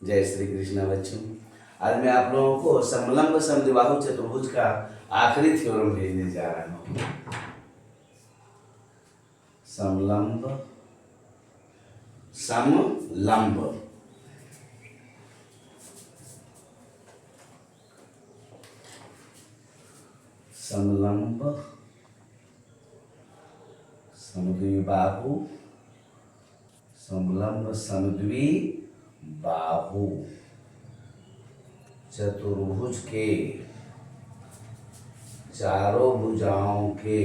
जय श्री कृष्ण बच्चों। आज मैं आप लोगों को समलंब समद्विबाहु चतुर्भुज का आखिरी थ्योरम भेजने जा रहा हूँ। समलंब समलंब समलंब समद्विबाहु समलंब समद्विबाहु चतुर्भुज के चारों भुजाओं के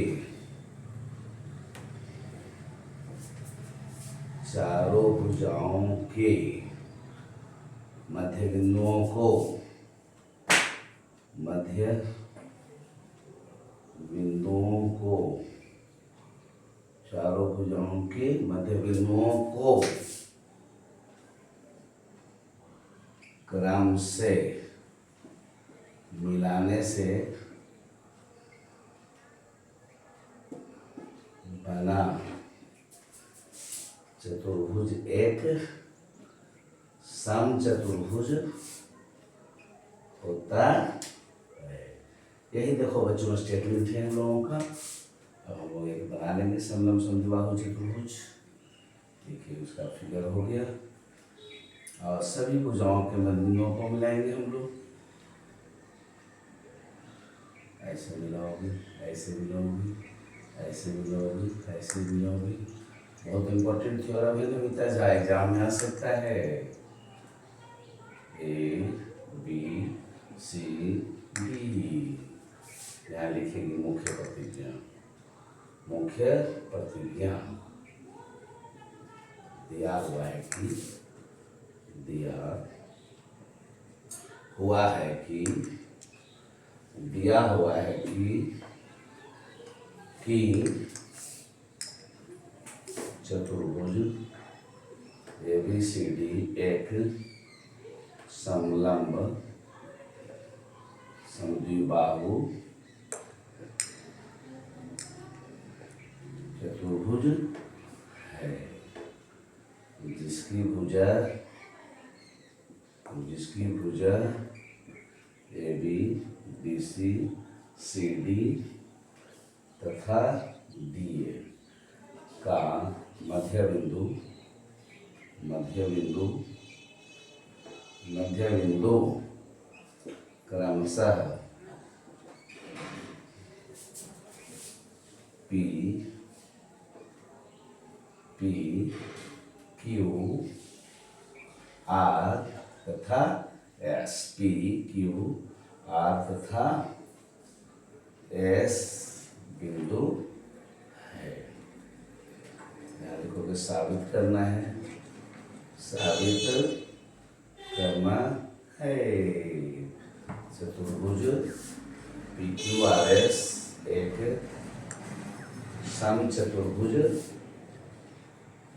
मध्य बिंदुओं को चारों भुजाओं के मध्य बिंदुओं को क्रम से मिलाने से बना चतुर्भुज एक समचतुर्भुज होता है। यही देखो बच्चों स्टेटमेंट है हम लोगों का। अब हम लोग एक बना लेंगे समलंब समद्विबाहु चतुर्भुज। देखिए उसका फिगर हो गया और सभी भुजाओं के बिंदुओं को मिलाएंगे हम लोग। ऐसे मिलाओगे, ऐसे मिलाओगे, ऐसे मिलाओगे, ऐसे मिलाओगे। बहुत इंपॉर्टेंट थ्योरम है, तो मिलता जाए एग्जाम में आ सकता है। ए बी सी डी यहाँ लिखेंगे मुख्य प्रतिज्ञा दिया हुआ है कि चतुर्भुज ABCD एक समलंब समद्विबाहु चतुर्भुज है, जिसकी भुजा AB BC CD तथा DA का मध्य बिंदु क्रमशः P Q R तथा S बिंदु है। यहाँ देखो साबित करना है चतुर्भुज PQRS एक समचतुर्भुज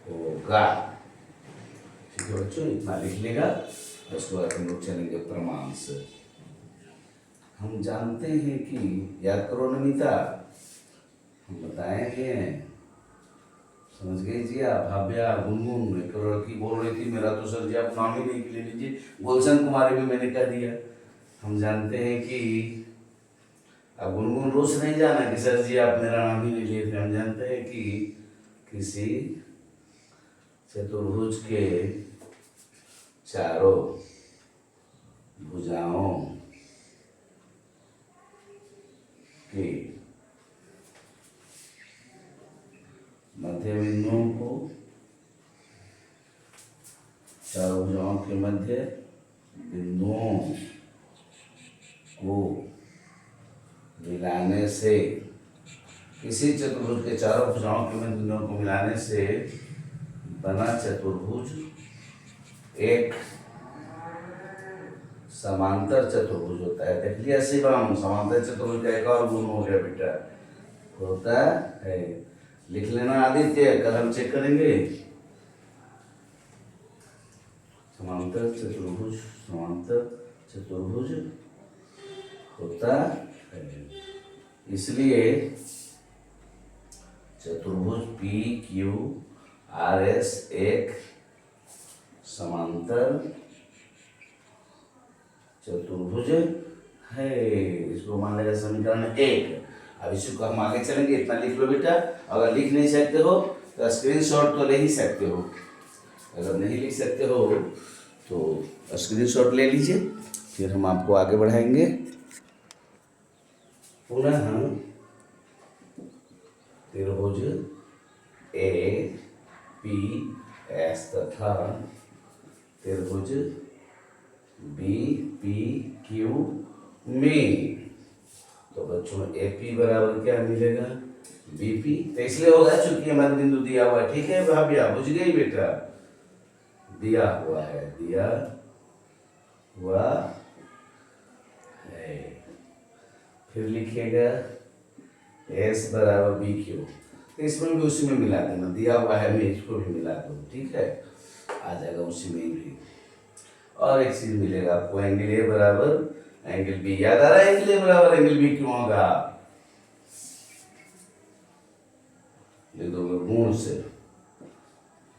होगा। ठीक है बच्चों, इतना लिख लेगा। उसके बाद हम लोग चलेंगे प्रमाण से। हम जानते हैं कि याद करो नमिता, हम बताएंगे, समझ गए जी आप। भाव्या गुनगुन एक लड़की बोल रही थी मेरा तो सर जी आप नाम ही नहीं ले लीजिए। गुलशन कुमारी भी मैंने कह दिया। हम जानते हैं कि अब गुनगुन रोज नहीं जाना कि सर जी आप मेरा नाम ही नहीं लिए थे। हम जानते हैं कि किसी चतुर्भुज के चारों भुजाओं के मध्य बिंदुओं को चारों भुजाओं के मध्य बिंदुओं को मिलाने से, किसी चतुर्भुज के चारों भुजाओं के मध्य बिंदुओं को मिलाने से बना चतुर्भुज एक समांतर चतुर्भुज होता है। देख लिया शिवम, समांतर चतुर्भुज का एक और गुण हो गया बेटा, होता है। लिख लेना आदित्य, कल हम चेक करेंगे। समांतर चतुर्भुज होता है। इसलिए चतुर्भुज PQRS एक समांतर चतुर्भुज है। इसको मान लेगा समीकरण 1। अब इसको हम आगे चलेंगे, इतना लिख लो बेटा। अगर लिख नहीं सकते हो तो स्क्रीनशॉट तो ले ही सकते हो, अगर नहीं लिख सकते हो तो स्क्रीनशॉट ले लीजिए, फिर हम आपको आगे बढ़ाएंगे। पुनः त्रिभुज ए पी एस तथा त्रिभुज बी पी क्यू में, तो बच्चों ए पी बराबर क्या मिलेगा, बी पी। तो इसलिए होगा चूंकि हमारा बिंदु दिया हुआ है, ठीक है भाभीया, बुझ गई बेटा, दिया हुआ है, दिया हुआ है। फिर लिखिएगा एस बराबर बी क्यू, तो इसमें भी उसी में मिला देना, दिया हुआ है मैं इसको भी मिला दूँ, ठीक है, आ जाएगा उसी में भी। और एक चीज मिलेगा आपको, एंगल ए बराबर एंगल बी। याद आ रहा है एंगल ए बराबर एंगल बी क्यों होगा, ये दोनों गुण से,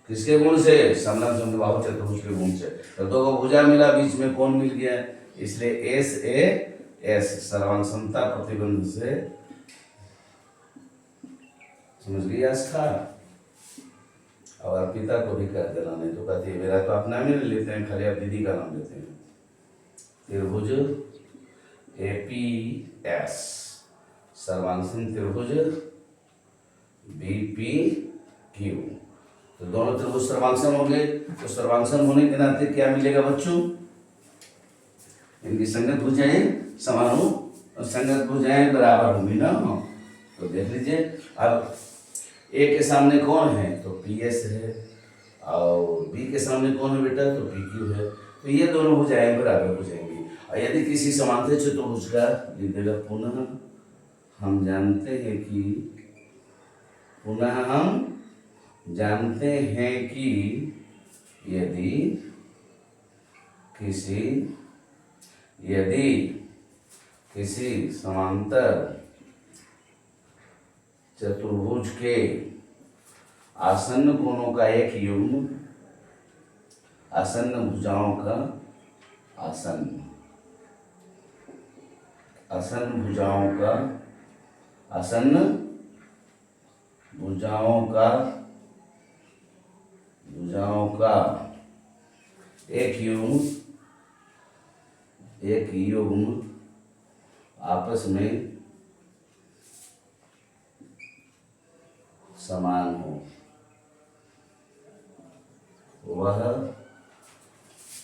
किसके गुण से, समलंब समबाहु चतुर्भुज के गुण से। तो दो को भुजा मिला, बीच में कोण मिल गया, इसलिए एस ए एस सर्वांग समता प्रतिबंध से, समझ गई आस्था। और पिता को भी कर देना, नहीं तो कहती है मेरा तो अपना में लेते हैं, खाली आप दीदी का नाम लेते हैं। त्रिभुज ए पी एस सर्वांगसम त्रिभुज बी पी क्यू, तो दोनों त्रिभुज सर्वांगसम हो गए। तो सर्वांगसम होने के नाते क्या मिलेगा बच्चों, इनकी संगत भुजाएं समान हो, संगत भुजाएं बराबर होंगी ना। तो देख लीजिए, अब ए के सामने कौन है, तो पी एस है, और बी के सामने कौन है बेटा, तो पी क्यू है। तो ये दोनों भुजाएं बराबर हो जाएंगी। और यदि किसी समांतर चतुर्भुज का लिख देगा, पुनः हम जानते हैं कि, पुनः हम जानते हैं कि यदि किसी समांतर चतुर्भुज के आसन्न कोणों का एक युग्म, आसन्न भुजाओं का, आसन्न भुजाओं का, आसन्न भुजाओं का एक युग्म आपस में समान हो, वह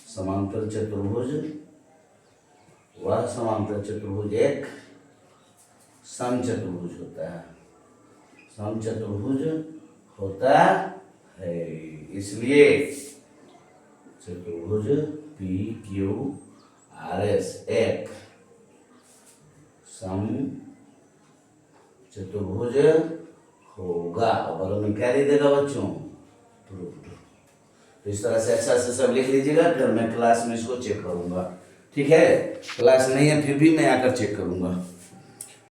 समांतर चतुर्भुज एक समचतुर्भुज होता है, समचतुर्भुज होता है। इसलिए चतुर्भुज पी क्यू आर एस एक सम चतुर्भुज होगा। और में क्या दे देगा बच्चों, प्रूव्ड। तो इस तरह से अच्छा से सब लिख लीजिएगा, फिर मैं क्लास में इसको चेक करूंगा, ठीक है। क्लास नहीं है फिर भी मैं आकर चेक करूंगा।